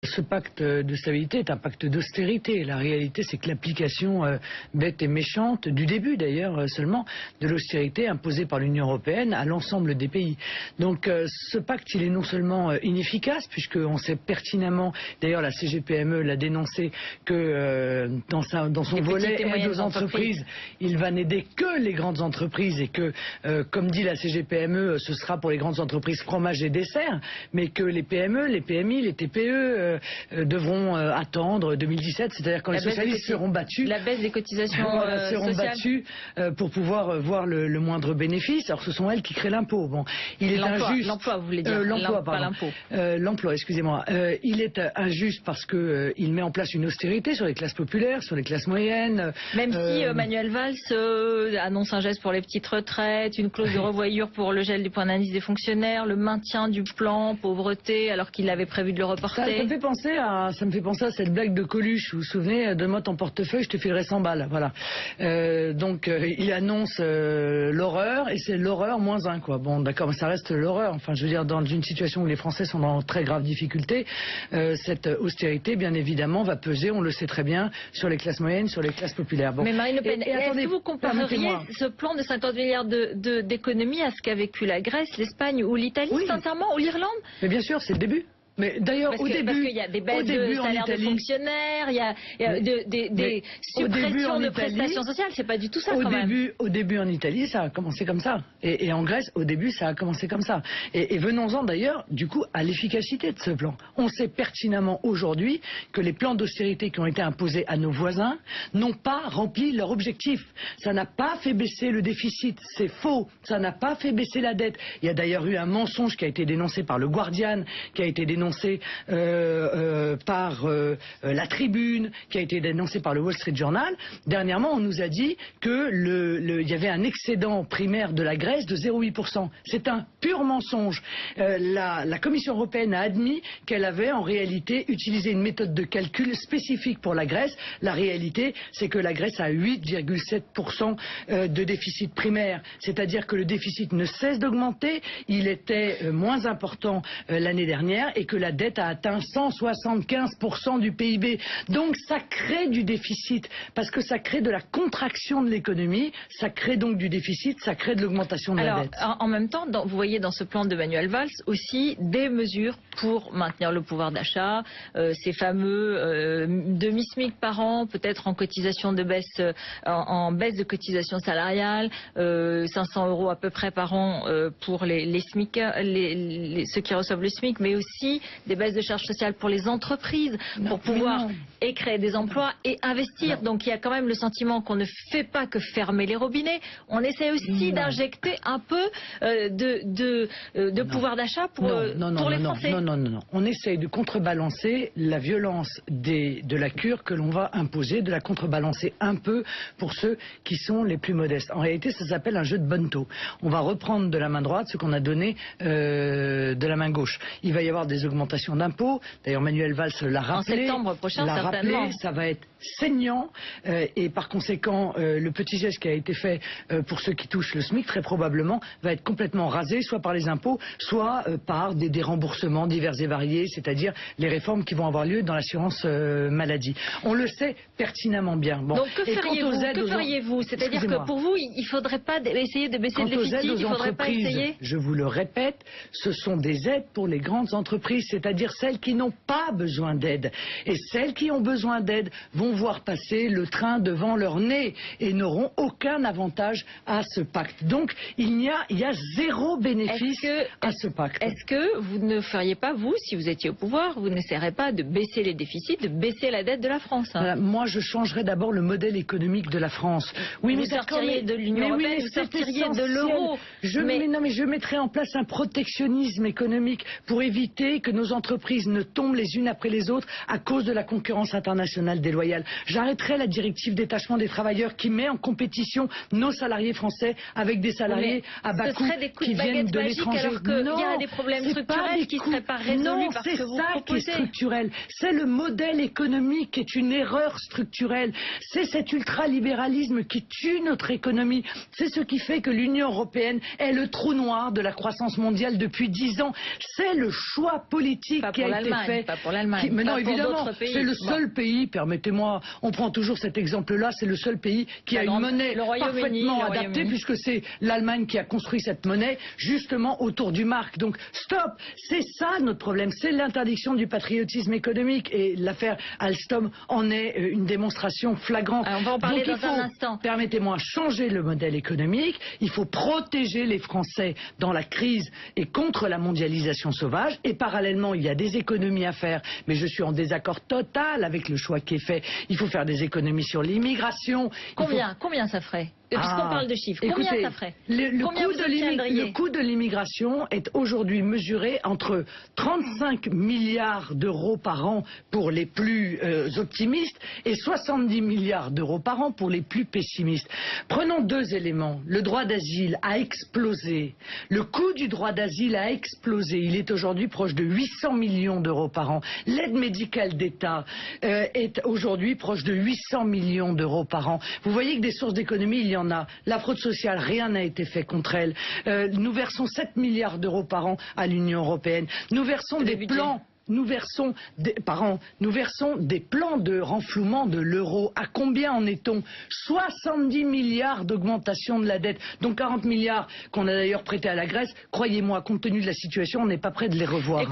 Ce pacte de stabilité est un pacte d'austérité. La réalité, c'est que l'application bête et méchante, du début d'ailleurs seulement, de l'austérité imposée par l'Union européenne à l'ensemble des pays. Donc ce pacte, il est non seulement inefficace, puisqu'on sait pertinemment, d'ailleurs la CGPME l'a dénoncé, que dans son volet aide aux entreprises, il va n'aider que les grandes entreprises et que, comme dit la CGPME, ce sera pour les grandes entreprises fromage et dessert, mais que les PME, les PMI, les TPE devront attendre 2017, c'est-à-dire quand les socialistes seront battus. La baisse des cotisations seront sociales. battus pour pouvoir voir le moindre bénéfice. Alors ce sont elles qui créent l'impôt. Bon, il est injuste. L'emploi, vous voulez dire. L'emploi, pas l'impôt. L'emploi, excusez-moi. Il est injuste parce que il met en place une austérité sur les classes populaires, sur les classes moyennes. Même si Manuel Valls annonce un geste pour les petites retraites, une clause de revoyure pour le gel du point d'indice des fonctionnaires, le maintien du plan pauvreté alors qu'il avait prévu de le reporter. Ça me fait penser à cette blague de Coluche. Vous vous souvenez, donne-moi ton portefeuille, je te filerai 100 balles. Voilà. Donc il annonce l'horreur et c'est l'horreur moins 1 quoi. Bon d'accord, mais ça reste l'horreur. Enfin je veux dire, dans une situation où les Français sont dans très graves difficultés, cette austérité bien évidemment va peser, on le sait très bien, sur les classes moyennes, sur les classes populaires. Bon. Mais Marine Le Pen, est-ce que vous compareriez ce plan de 50 milliards d'économies à ce qu'a vécu la Grèce, l'Espagne ou l'Italie, sincèrement, ou l'Irlande? Mais bien sûr, c'est le début. Mais d'ailleurs, parce qu'il y a des baisses de salaire de fonctionnaires, il y a des suppressions de prestations sociales, c'est pas du tout ça quand même. Au début en Italie, ça a commencé comme ça. Et en Grèce, au début, ça a commencé comme ça. Et venons-en d'ailleurs, du coup, à l'efficacité de ce plan. On sait pertinemment aujourd'hui que les plans d'austérité qui ont été imposés à nos voisins n'ont pas rempli leur objectif. Ça n'a pas fait baisser le déficit, c'est faux. Ça n'a pas fait baisser la dette. Il y a d'ailleurs eu un mensonge qui a été dénoncé par le Guardian, qui a été dénoncé par la Tribune, qui a été dénoncé par le Wall Street Journal. Dernièrement, on nous a dit que il y avait un excédent primaire de la Grèce de 0,8%. C'est un pur mensonge. La Commission européenne a admis qu'elle avait en réalité utilisé une méthode de calcul spécifique pour la Grèce. La réalité, c'est que la Grèce a 8,7% de déficit primaire. C'est-à-dire que le déficit ne cesse d'augmenter. Il était moins important l'année dernière et que la dette a atteint 175% du PIB. Donc ça crée du déficit, parce que ça crée de la contraction de l'économie, ça crée donc du déficit, ça crée de l'augmentation de la dette. En même temps, vous voyez dans ce plan de Manuel Valls aussi des mesures pour maintenir le pouvoir d'achat, ces fameux demi-SMIC par an, peut-être en cotisation de baisse, en baisse de cotisation salariale, 500 € à peu près par an pour les SMIC, ceux qui reçoivent le SMIC, mais aussi des baisses de charges sociales pour les entreprises, pour pouvoir et créer des emplois et investir. Donc il y a quand même le sentiment qu'on ne fait pas que fermer les robinets. On essaie aussi d'injecter un peu de pouvoir d'achat pour les Français. Non. On essaye de contrebalancer la violence de la cure que l'on va imposer, de la contrebalancer un peu pour ceux qui sont les plus modestes. En réalité, ça s'appelle un jeu de bonneteau. On va reprendre de la main droite ce qu'on a donné de la main gauche. Il va y avoir des augmentations d'impôts. D'ailleurs, Manuel Valls l'a rappelé. En septembre prochain, certainement. Ça va être saignant et par conséquent, le petit geste qui a été fait pour ceux qui touchent le SMIC, très probablement, va être complètement rasé, soit par les impôts, soit par des remboursements divers et variés, c'est-à-dire les réformes qui vont avoir lieu dans l'assurance maladie. On le sait pertinemment bien. Bon. Donc que feriez-vous? C'est-à-dire que pour vous, il ne faudrait pas essayer de baisser le déficit, il ne faudrait pas essayer. Je vous le répète, ce sont des aides pour les grandes entreprises, c'est-à-dire celles qui n'ont pas besoin d'aide. Et celles qui ont besoin d'aide vont voir passer le train devant leur nez et n'auront aucun avantage à ce pacte. Donc il y a zéro bénéfice à ce pacte. Est-ce que vous ne feriez pas, vous, si vous étiez au pouvoir, vous n'essayeriez pas de baisser les déficits, de baisser la dette de la France Voilà, moi je changerais d'abord le modèle économique de la France. Oui, vous sortiriez de l'Union européenne, vous sortiriez de l'euro. Mais je mettrais en place un protectionnisme économique pour éviter que nos entreprises ne tombent les unes après les autres à cause de la concurrence internationale déloyale. J'arrêterai la directive détachement des travailleurs qui met en compétition nos salariés français avec des salariés à bas coût qui viennent de l'étranger. Alors qu'il y a des problèmes structurels qui seraient pas résolu Non, par c'est ce que vous ça qui est proposez. structurel. C'est le modèle économique qui est une erreur structurelle. C'est cet ultralibéralisme qui tue notre économie. C'est ce qui fait que l'Union européenne est le trou noir de la croissance mondiale depuis 10 ans. C'est le choix politique Pas qui pour a été l'Allemagne, fait. pas pour l'Allemagne, Mais non, pas pour évidemment, d'autres pays. c'est le seul pays, permettez-moi, on prend toujours cet exemple-là, c'est le seul pays qui a une monnaie le Royaume-Uni, parfaitement le adaptée, Royaume-Uni. puisque c'est l'Allemagne qui a construit cette monnaie justement autour du mark. Donc stop, c'est ça notre problème, c'est l'interdiction du patriotisme économique, et l'affaire Alstom en est une démonstration flagrante. Alors, on va en parler Donc, dans un instant. Permettez-moi, changer le modèle économique, il faut protéger les Français dans la crise et contre la mondialisation sauvage, et parallèlement il y a des économies à faire, mais je suis en désaccord total avec le choix qui est fait. Il faut faire des économies sur l'immigration. Combien ça ferait? Puisqu'on parle de chiffres, combien Écoutez, ça ferait? le coût de l'immigration est aujourd'hui mesuré entre 35 milliards d'euros par an pour les plus optimistes et 70 milliards d'euros par an pour les plus pessimistes. Prenons deux éléments. Le droit d'asile a explosé. Le coût du droit d'asile a explosé. Il est aujourd'hui proche de 800 millions d'euros par an. L'aide médicale d'État est aujourd'hui proche de 800 millions d'euros par an. Vous voyez que des sources d'économie, il y en a. La fraude sociale, rien n'a été fait contre elle. Nous versons 7 milliards d'euros par an à l'Union européenne. Nous versons des plans. Nous versons des plans de renflouement de l'euro. À combien en est-on? 70 milliards d'augmentation de la dette, donc 40 milliards qu'on a d'ailleurs prêtés à la Grèce. Croyez-moi, compte tenu de la situation, on n'est pas prêt de les revoir.